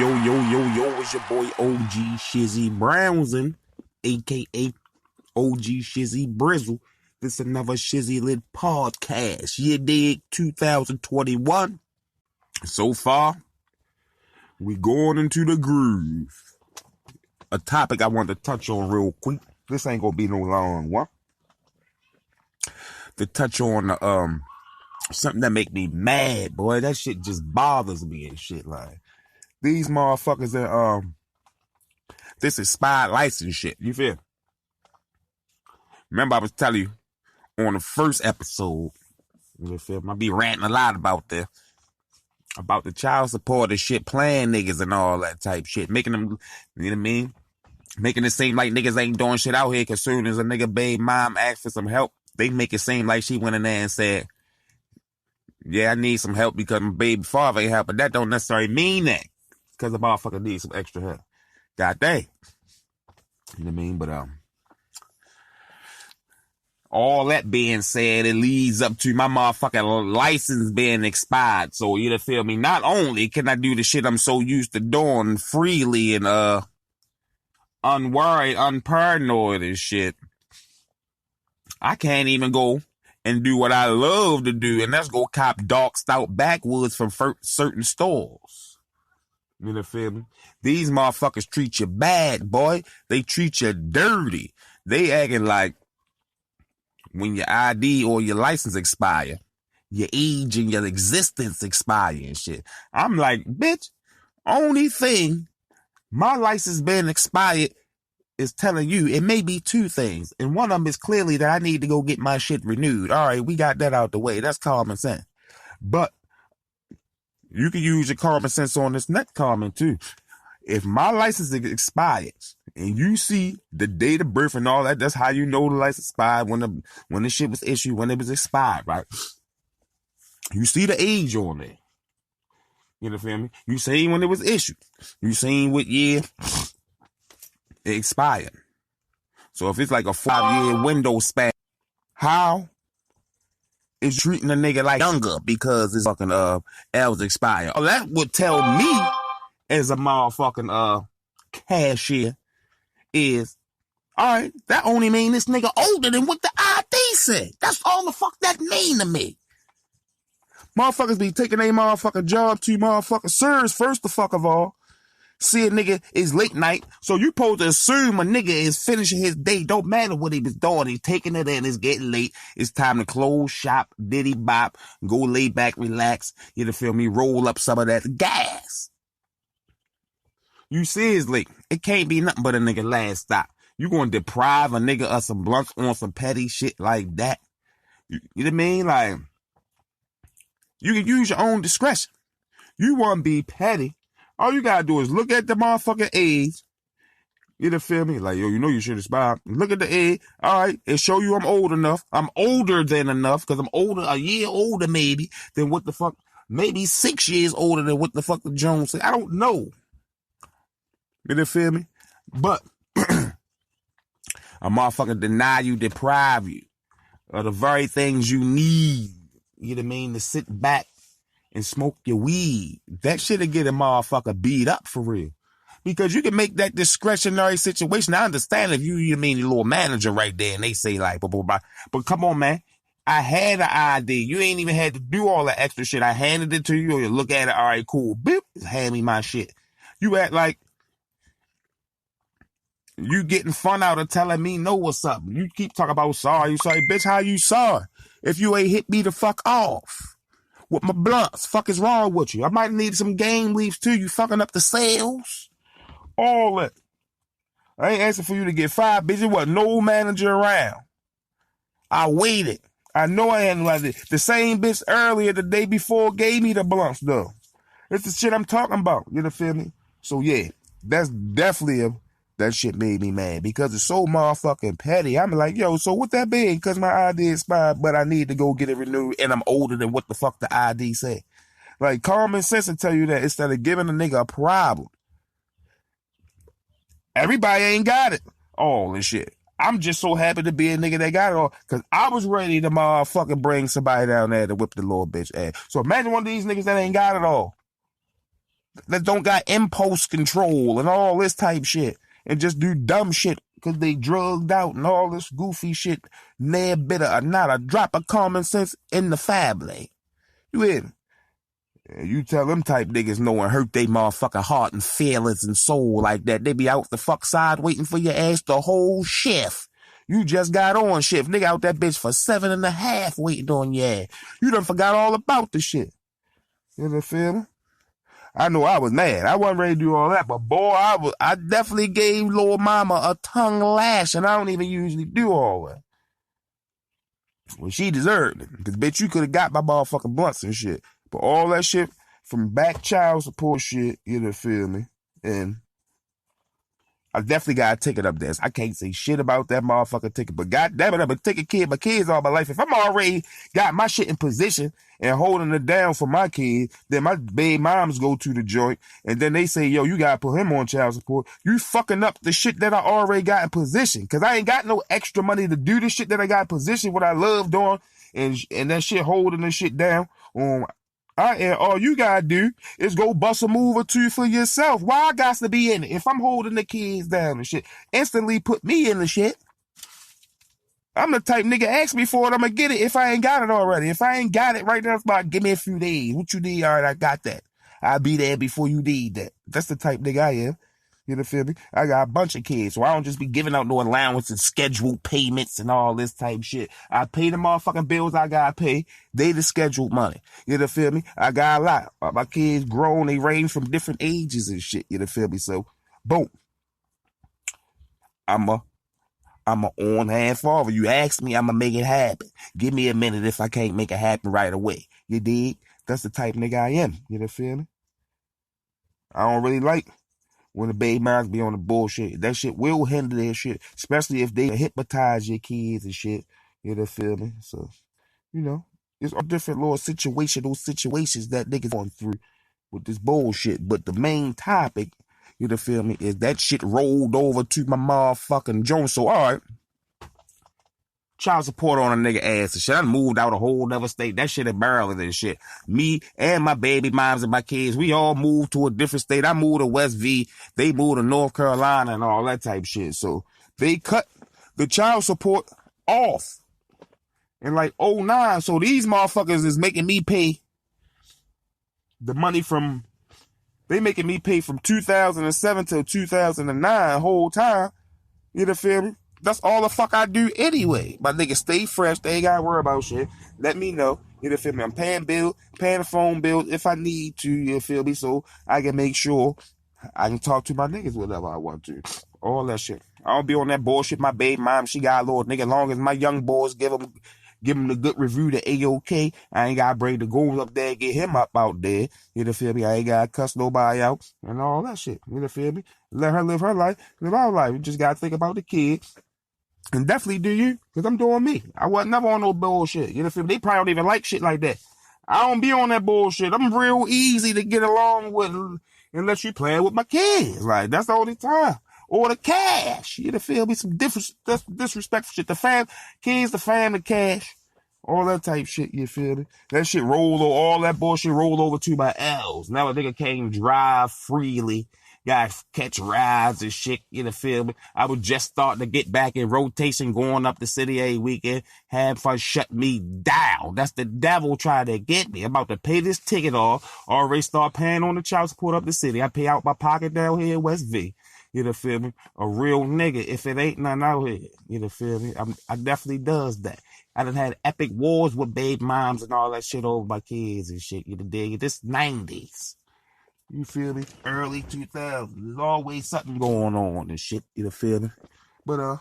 yo, it's your boy OG Shizzy Brownson, aka OG Shizzy Brizzle. This another Shizzy Lit podcast. You dig 2021. So far, we going into the groove. A topic I want to touch on real quick. This ain't gonna be no long one. To touch on something that make me mad, boy. That shit just bothers me and shit. Like these motherfuckers that this expired license shit. You feel? Remember I was telling you on the first episode. You feel? I be ranting a lot about this. About the child support and shit, playing niggas and all that type shit. Making them, you know what I mean? Making it seem like niggas ain't doing shit out here, cause soon as a nigga baby mom asks for some help, they make it seem like she went in there and said, yeah, I need some help because my baby father ain't help, but that don't necessarily mean that. Cause the motherfucker needs some extra help. God dang. You know what I mean? But all that being said, it leads up to my motherfucking license being expired. So you feel me? Not only can I do the shit I'm so used to doing freely and unworried, unparanoid and shit, I can't even go and do what I love to do, and that's go cop dark stout backwoods from certain stores. You know, feel me? These motherfuckers treat you bad, boy. They treat you dirty. They acting like when your ID or your license expire, your age and your existence expire and shit. I'm like, bitch, only thing my license being expired is telling you it may be two things. And one of them is clearly that I need to go get my shit renewed. All right, we got that out the way. That's common sense. But you can use your common sense on this next comment too. If my license expires and you see the date of birth and all that, that's how you know the license expired when the shit was issued, when it was expired, right? You see the age on there. You know what I mean? You seen when it was issued. You seen what year it expired. So if it's like a 5-year window span, how is treating a nigga like younger because it's fucking L's expired? Oh, that would tell me as a motherfucking cashier is, all right, that only mean this nigga older than what the ID said. That's all the fuck that mean to me. Motherfuckers be taking their motherfucking job to motherfucking sirs first the fuck of all. See a nigga is late night, so you supposed to assume a nigga is finishing his day. Don't matter what he was doing. He's taking it in. It's getting late. It's time to close shop, diddy bop, go lay back, relax. You know, feel me? Roll up some of that gas. You see it's late. It can't be nothing but a nigga last stop. You gonna deprive a nigga of some blunts on some petty shit like that? You know what I mean? Like, you can use your own discretion. You want to be petty. All you gotta do is look at the motherfucking age. You know, feel me? Like, yo, you know you should expire. Look at the age. All right, it show you I'm old enough. I'm older than enough because I'm older, a year older maybe than what the fuck, maybe 6 years older than what the fuck the Jones said. I don't know. You know, feel me? But a motherfucker deny you, deprive you of the very things you need. You know what I mean? To sit back and smoke your weed. That shit'll get a motherfucker beat up for real. Because you can make that discretionary situation. I understand if you mean your little manager right there and they say like, but come on, man. I had an ID. You ain't even had to do all the extra shit. I handed it to you or you look at it. All right, cool. Beep, hand me my shit. You act like you getting fun out of telling me no what's up. You keep talking about sorry. You sorry. Bitch, how you sorry? If you ain't hit me the fuck off with my blunts, fuck is wrong with you? I might need some game leaves too. You fucking up the sales. All that. I ain't asking for you to get fired, bitch. There wasn't no manager around. I waited. I know I hadn't like it. The same bitch earlier the day before gave me the blunts though. It's the shit I'm talking about. You know, feel me? So yeah, that's definitely that shit made me mad because it's so motherfucking petty. I'm like, yo, so what that mean? Because my ID expired, but I need to go get it renewed and I'm older than what the fuck the ID say. Like, common sense will tell you that instead of giving a nigga a problem. Everybody ain't got it. All this shit. I'm just so happy to be a nigga that got it all because I was ready to motherfucking bring somebody down there to whip the little bitch ass. So imagine one of these niggas that ain't got it all. that don't got impulse control and all this type shit and just do dumb shit because they drugged out and all this goofy shit. Near bit of not a drop of common sense in the family. You hear me? You tell them type niggas no and hurt they motherfucking heart and feelings and soul like that. They be out the fuck side waiting for your ass the whole shift. You just got on shift. Nigga out that bitch for 7.5 waiting on your ass. You done forgot all about the shit. You know feel me? I know I was mad. I wasn't ready to do all that, but boy, I definitely gave little mama a tongue lash, and I don't even usually do all that. Well, she deserved it. Because, bitch, you could have got my motherfucking blunts and shit. But all that shit from back child support shit, you know, feel me? And I definitely got a ticket up there. So I can't say shit about that motherfucking ticket. But goddamn it, I'm a ticket kid. My kids all my life. If I'm already got my shit in position and holding it down for my kid, then my baby moms go to the joint and then they say, yo, you gotta put him on child support. You fucking up the shit that I already got in position. Cause I ain't got no extra money to do the shit that I got in position, what I love doing, and that shit holding the shit down. And all you gotta do is go bust a move or two for yourself. Why I got to be in it? If I'm holding the kids down and shit, instantly put me in the shit. I'm the type nigga ask me for it, I'm gonna get it if I ain't got it already. If I ain't got it right now, it's about give me a few days. What you need? All right, I got that. I'll be there before you need that. That's the type nigga I am. You know, feel me? I got a bunch of kids, so I don't just be giving out no allowance and scheduled payments and all this type shit. I pay the motherfucking bills I gotta pay. They the scheduled money. You know, feel me? I got a lot. My kids grown, they range from different ages and shit. You know, feel me? So, boom. I'm a on-hand father. You ask me, I'ma make it happen. Give me a minute if I can't make it happen right away. You dig? That's the type nigga I am. You know, feel me? I don't really like when the baby moms be on the bullshit. That shit will hinder their shit, especially if they hypnotize your kids and shit. You know, feel me? So, you know, it's all different little situations that niggas going through with this bullshit. But the main topic, you know, feel me, is that shit rolled over to my motherfucking Jones. So, all right. Child support on a nigga ass and shit. I moved out a whole nother state. That shit in Maryland and shit. Me and my baby moms and my kids, we all moved to a different state. I moved to West V. They moved to North Carolina and all that type shit. So they cut the child support off in like '09. So these motherfuckers is making me pay the money from, they making me pay from 2007 till 2009 whole time. You know, feel me? That's all the fuck I do anyway. My niggas stay fresh. They ain't gotta worry about shit. Let me know. You know, feel me? I'm paying the phone bill if I need to. You feel me? So I can make sure I can talk to my niggas whenever I want to. All that shit. I don't be on that bullshit. My baby mom, she got a little nigga. As long as my young boys give him the good review, the A-OK. I ain't gotta bring the goons up there and get him up out there. You know, feel me? I ain't gotta cuss nobody out and all that shit. You know, feel me? Let her live her life, live our life. You just gotta think about the kids. And definitely do you, because I'm doing me. I wasn't never on no bullshit. You know, they probably don't even like shit like that. I don't be on that bullshit. I'm real easy to get along with unless you playing with my kids. Like, that's the only time. Or the cash. You know, feel me? Some disrespectful shit. The kids, the family, cash. All that type shit, you feel me? That shit rolled over, all that bullshit rolled over to my L's. Now a nigga can't drive freely. Gotta catch rides and shit, you know, feel me? I was just starting to get back in rotation, going up the city every weekend. Had fun, shut me down. That's the devil trying to get me. I'm about to pay this ticket off. Already start paying on the child support up the city. I pay out my pocket down here in West V. You know, feel me? A real nigga, if it ain't nothing out here. You know, feel me? I definitely does that. I done had epic wars with baby moms and all that shit over my kids and shit. You know, dig? This 90s. You feel me? Early 2000s. There's always something going on and shit. You know, feel me? But, I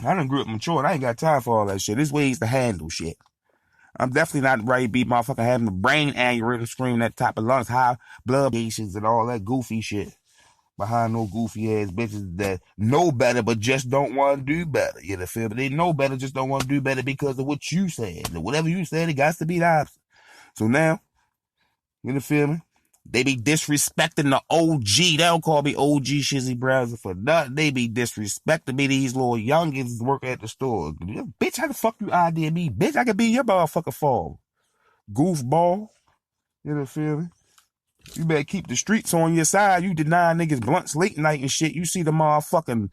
done grew up mature. I ain't got time for all that shit. There's ways to handle shit. I'm definitely not ready to be motherfucker having a brain aneurysm, screaming that type of lungs, high blood pressures and all that goofy shit. Behind no goofy ass bitches that know better but just don't want to do better. You know, feel me? They know better, just don't want to do better because of what you said. Whatever you said, it got to be the opposite. So now, you know, feel me? They be disrespecting the OG. They don't call me OG Shizzy Browser for nothing. They be disrespecting me. These little youngins working at the store. Bitch, how the fuck you idea me? Bitch, I could be your motherfucking fall. Goofball. You know, feel me? You better keep the streets on your side. You deny niggas blunts late night and shit. You see the motherfucking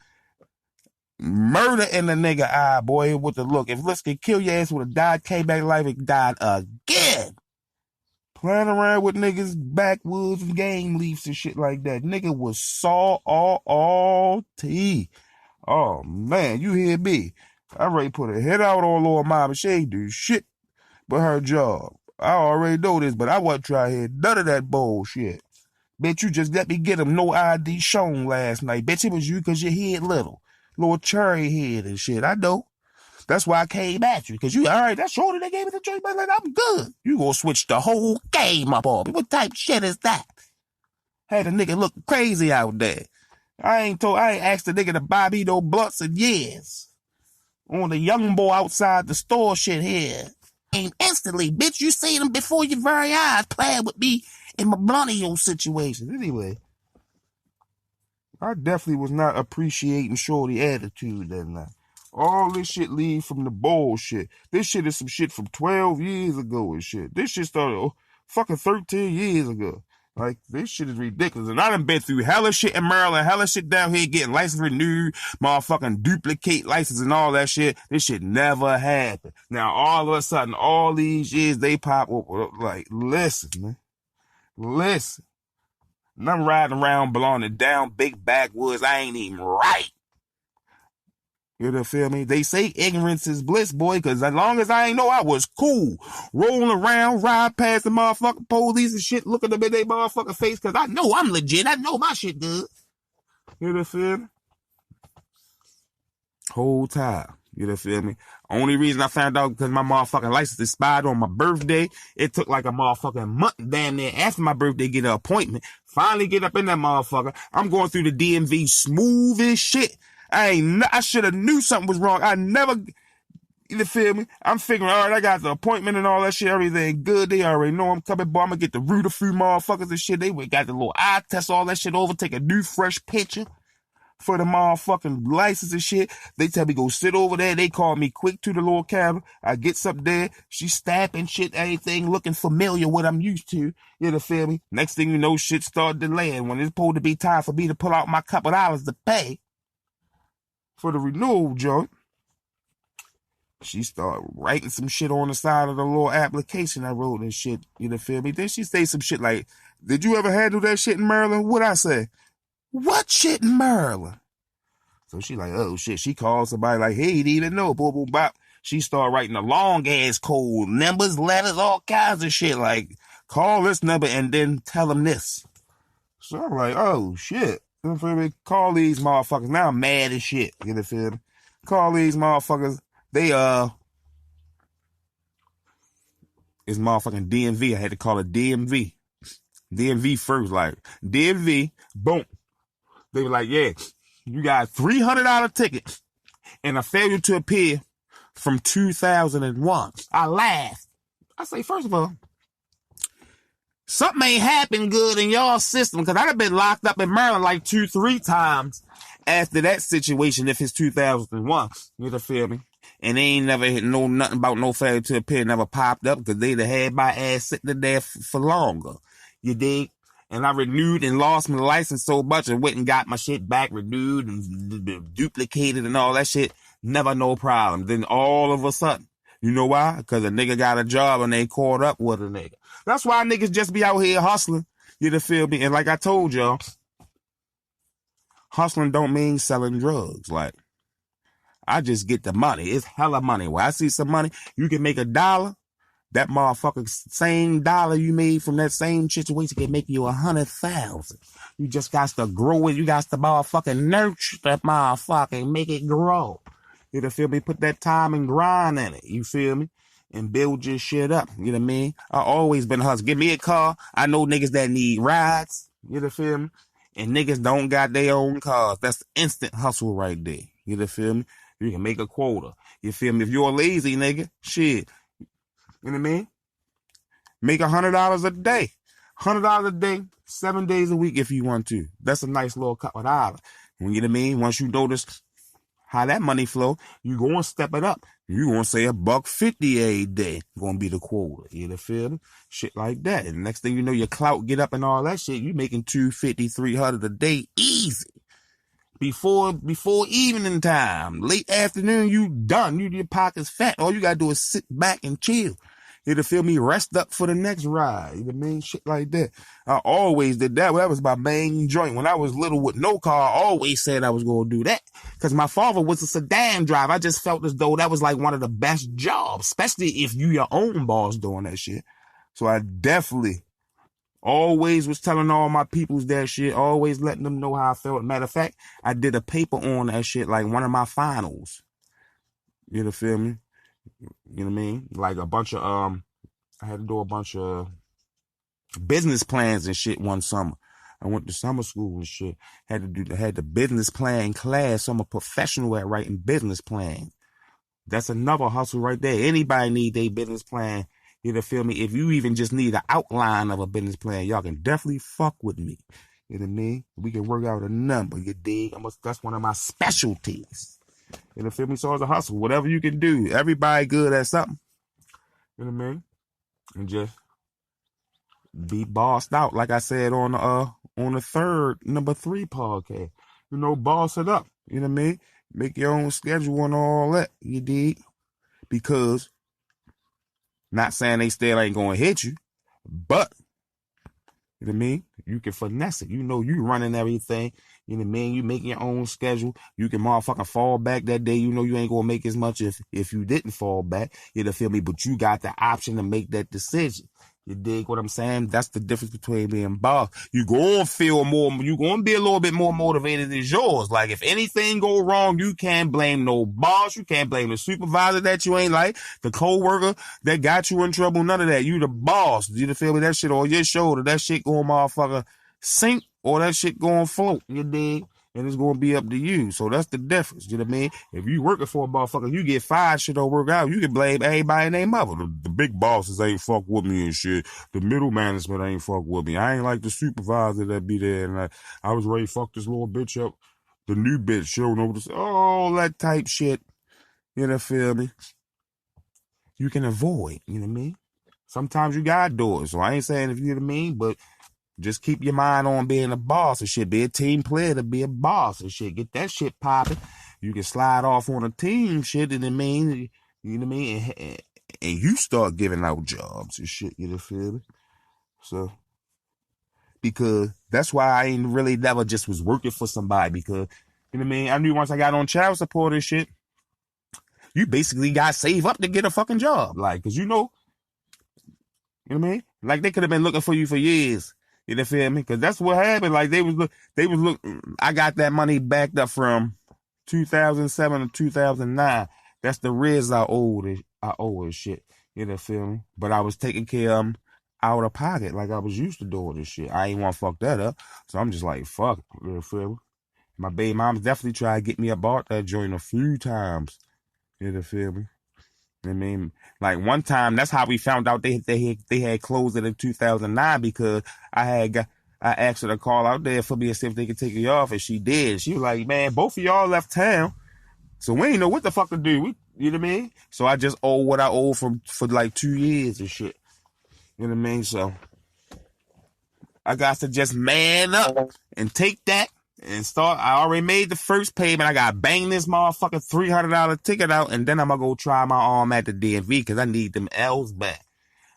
murder in the nigga eye, boy, with the look. If Liz could kill your ass would have died, came back to life, and died again. Playing around with niggas backwoods and game leaves and shit like that. Nigga was saw all T. Oh man, you hear me? I already put a hit out on Lord Mama. She ain't do shit but her job. I already know this, but I wasn't trying to hear none of that bullshit. Bitch, you just let me get him no ID shown last night. Bitch, it was you because your head little. Little cherry head and shit. I know. That's why I came at you. Because you, all right, that's shorter they gave me the choice, but like, I'm good. You gonna switch the whole game up on me. What type of shit is that? Had a nigga look crazy out there. I ain't asked the nigga to buy me no blunts in years. On the young boy outside the store shit here. And instantly, bitch, you seen him before your very eyes playing with me in my blunty situation. Anyway, I definitely was not appreciating Shorty attitude that night. All this shit leaves from the bullshit. This shit is some shit from 12 years ago and shit. This shit started fucking 13 years ago. Like, this shit is ridiculous. And I done been through hella shit in Maryland, hella shit down here getting license renewed, motherfucking duplicate license and all that shit. This shit never happened. Now, all of a sudden, all these years, they pop up. Like, listen, man. Listen. And I'm riding around belonging down big backwoods. I ain't even right. You know, feel me? They say ignorance is bliss, boy, because as long as I ain't know, I was cool. Rolling around, ride past the motherfucking police and shit, looking them in their motherfucking face, because I know I'm legit. I know my shit good. You know, feel me? Whole time. You know, feel me? Only reason I found out because my motherfucking license expired on my birthday. It took like a motherfucking month damn near after my birthday get an appointment. Finally get up in that motherfucker. I'm going through the DMV smooth as shit. I should have knew something was wrong. I never, you feel me? I'm figuring, all right, I got the appointment and all that shit, everything good. They already know I'm coming, boy. I'm gonna get the root of few motherfuckers and shit. They got the little eye test, all that shit over, take a new fresh picture for the motherfucking license and shit. They tell me go sit over there. They call me quick to the little cabin. I gets up there. She stamping shit, everything looking familiar, what I'm used to. You know, feel me? Next thing you know, shit start delaying. When it's supposed to be time for me to pull out my couple dollars to pay for the renewal joint, she started writing some shit on the side of the little application I wrote and shit. You know, feel me? Then she say some shit like, did you ever handle that shit in Maryland? What I say? What shit in Maryland? So she like, oh shit. She called somebody like, hey, didn't even know. Boom, boom, bop. She started writing a long ass code, numbers, letters, all kinds of shit. Like, call this number and then tell them this. So I'm like, oh shit. You know, feel me? Call these motherfuckers. Now I'm mad as shit. You know, feel me? Call these motherfuckers. They it's motherfucking DMV. I had to call it DMV. DMV first, like DMV. Boom. They were like, yeah, you got a $300 ticket and a failure to appear from 2001. I laughed. I say, first of all, something ain't happened good in y'all system, because I'd have been locked up in Maryland like 2-3 times after that situation if it's 2001. You know, feel me? And they ain't never know nothing about no failure to appear, never popped up, because they'd have had my ass sitting there for longer. You dig? And I renewed and lost my license so much and went and got my shit back renewed and duplicated and all that shit. Never no problem. Then all of a sudden, you know why? Because a nigga got a job and they caught up with a nigga. That's why niggas just be out here hustling. You know, feel me? And like I told y'all, hustling don't mean selling drugs. Like, I just get the money. It's hella money. When I see some money, you can make $1. That motherfucker same dollar you made from that same situation can make you 100,000. You just got to grow it. You got to motherfucking nurture that motherfucker and make it grow. You know, feel me? Put that time and grind in it. You feel me? And build your shit up. You know what I mean? I always been hustling. Give me a car. I know niggas that need rides. You know, feel me? And niggas don't got their own cars. That's instant hustle right there. You know, feel me? You can make a quota. You feel me? If you're a lazy nigga, shit. You know what I mean? Make $100 a day. $100 a day, 7 days a week if you want to. That's a nice little couple of dollars. You know what I mean? Once you notice how that money flow, you go and step it up. You gonna say $1.50 a day gonna be the quota. You feel me? Shit like that. And next thing you know, your clout get up and all that shit. You making $250, $300 a day easy. Before evening time, late afternoon, you done. Your pocket's fat. All you gotta do is sit back and chill. You feel me? Rest up for the next ride. You know what I mean? Shit like that. I always did that. That was my main joint. When I was little with no car, I always said I was gonna do that. Cause my father was a sedan driver. I just felt as though that was like one of the best jobs, especially if you your own boss doing that shit. So I definitely always was telling all my peoples that shit, always letting them know how I felt. Matter of fact, I did a paper on that shit, like one of my finals. You know, feel me? You know what I mean? Like a bunch of, I had to do a bunch of business plans and shit one summer. I went to summer school and shit. Had the business plan class. So I'm a professional at writing business plans. That's another hustle right there. Anybody need a business plan. You know, feel me? If you even just need an outline of a business plan, y'all can definitely fuck with me. You know what I mean? We can work out a number, you dig? That's one of my specialties. You know, feel me? So it's a hustle. Whatever you can do. Everybody good at something. You know what I mean? And just be bossed out. Like I said on the third, number 3 podcast. You know, boss it up. You know what I mean? Make your own schedule and all that. You dig? Because not saying they still ain't gonna hit you, but you know what I mean? You can finesse it. You know you running everything. You know what I mean? You making your own schedule. You can motherfucking fall back that day. You know you ain't gonna make as much if you didn't fall back. You know, feel me? But you got the option to make that decision. You dig what I'm saying? That's the difference between being boss. You gonna feel more, you gonna be a little bit more motivated than yours. Like if anything go wrong, you can't blame no boss. You can't blame the supervisor that you ain't like, the co-worker that got you in trouble. None of that. You the boss. You feel me? That shit on your shoulder. That shit gonna motherfucker sink or that shit gonna float. You dig? And it's gonna be up to you. So that's the difference. You know what I mean? If you working for a motherfucker, you get fired, shit don't work out. You can blame everybody and their mother. The big bosses ain't fuck with me and shit. The middle management ain't fuck with me. I ain't like the supervisor that be there. And I was ready to fuck this little bitch up. The new bitch, she don't know what to say. All that type shit. You know, feel me? You can avoid. You know what I mean? Sometimes you gotta do it. So I ain't saying if you know what I mean, but just keep your mind on being a boss and shit. Be a team player to be a boss and shit. Get that shit popping. You can slide off on a team shit, and it mean, you know what I mean? And you start giving out jobs and shit, you know, feel me? So, because that's why I ain't really never just was working for somebody because, you know what I mean? I knew once I got on child support and shit, you basically got to save up to get a fucking job. Like, cause you know what I mean? Like they could have been looking for you for years. You feel me? Cause that's what happened. Like they was look, I got that money backed up from 2007 to 2009. That's the riz I owe and shit. You feel me? But I was taking care of them out of pocket like I was used to doing this shit. I ain't want to fuck that up. So I'm just like, fuck. You feel me? My baby mom's definitely tried to get me about that joint a few times. You feel me? I mean, like one time, that's how we found out they had closed it in 2009 because I asked her to call out there for me and see if they could take me off, and she did. She was like, "Man, both of y'all left town, so we ain't know what the fuck to do." You know what I mean? So I just owe what I owe for like 2 years and shit. You know what I mean? So I got to just man up and take that. And start. I already made the first payment. I got to bang this motherfucking $300 ticket out, and then I'm gonna go try my arm at the DMV because I need them L's back.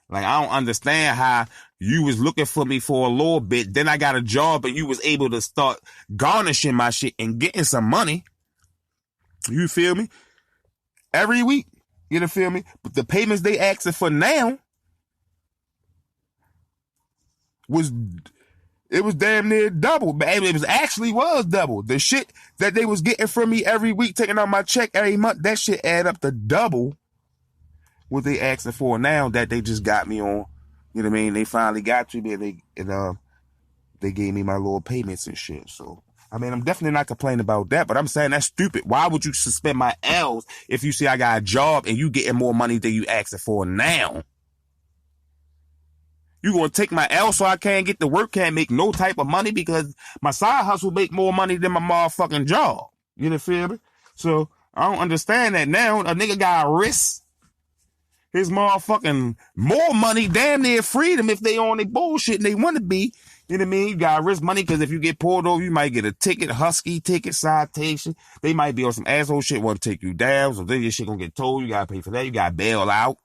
Like I don't understand how you was looking for me for a little bit, then I got a job, and you was able to start garnishing my shit and getting some money. You feel me? Every week, you know, feel me? But the payments they asking for now was. It was damn near double, man. It was double. The shit that they was getting from me every week, taking out my check every month, that shit add up to double what they asking for now that they just got me on. You know what I mean? They finally got to me and they gave me my little payments and shit. So, I mean, I'm definitely not complaining about that, but I'm saying that's stupid. Why would you suspend my L's if you see I got a job and you getting more money than you asking for now? You gonna take my L so I can't get to work, can't make no type of money because my side hustle make more money than my motherfucking job. You know, feel me? So I don't understand that now. A nigga got risk his motherfucking more money, damn near freedom if they on their bullshit and they want to be. You know what I mean? You gotta risk money because if you get pulled over, you might get a ticket, husky ticket, citation. They might be on some asshole shit, want to take you down. So then your shit gonna get told. You gotta pay for that. You gotta bail out.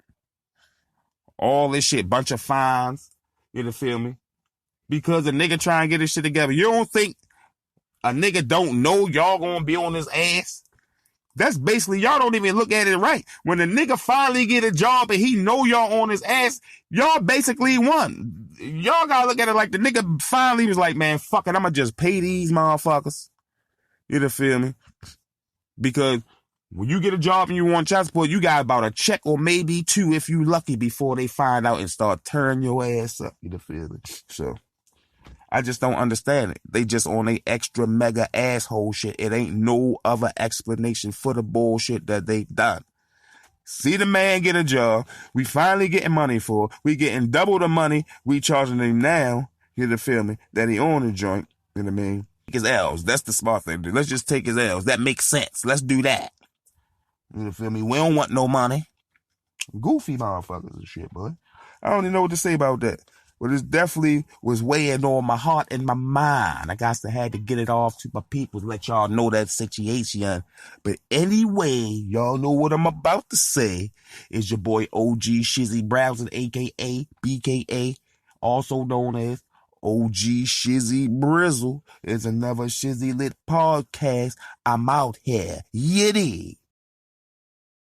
All this shit, bunch of fines. You know, feel me? Because a nigga trying to get his shit together. You don't think a nigga don't know y'all gonna be on his ass? That's basically, y'all don't even look at it right. When a nigga finally get a job and he know y'all on his ass, y'all basically won. Y'all gotta look at it like the nigga finally was like, man, fuck it, I'ma just pay these motherfuckers. You know, feel me? Because when you get a job and you want child support, you got about a check or maybe two if you lucky before they find out and start turning your ass up. You know, feel me? So I just don't understand it. They just on a extra mega asshole shit. It ain't no other explanation for the bullshit that they've done. See the man get a job. We finally getting money for. We getting double the money we charging him now. You know, feel me? That he own the joint. You know what I mean? Take his L's. That's the smart thing to do. Let's just take his L's. That makes sense. Let's do that. You know, feel me? We don't want no money. Goofy motherfuckers and shit, boy. I don't even know what to say about that. But it definitely was weighing on my heart and my mind. I got to had to get it off to my people to let y'all know that situation. But anyway, y'all know what I'm about to say. Is your boy OG Shizzy Browson, a.k.a. BKA, also known as OG Shizzy Brizzle. It's another Shizzy Lit podcast. I'm out here. Yiddy.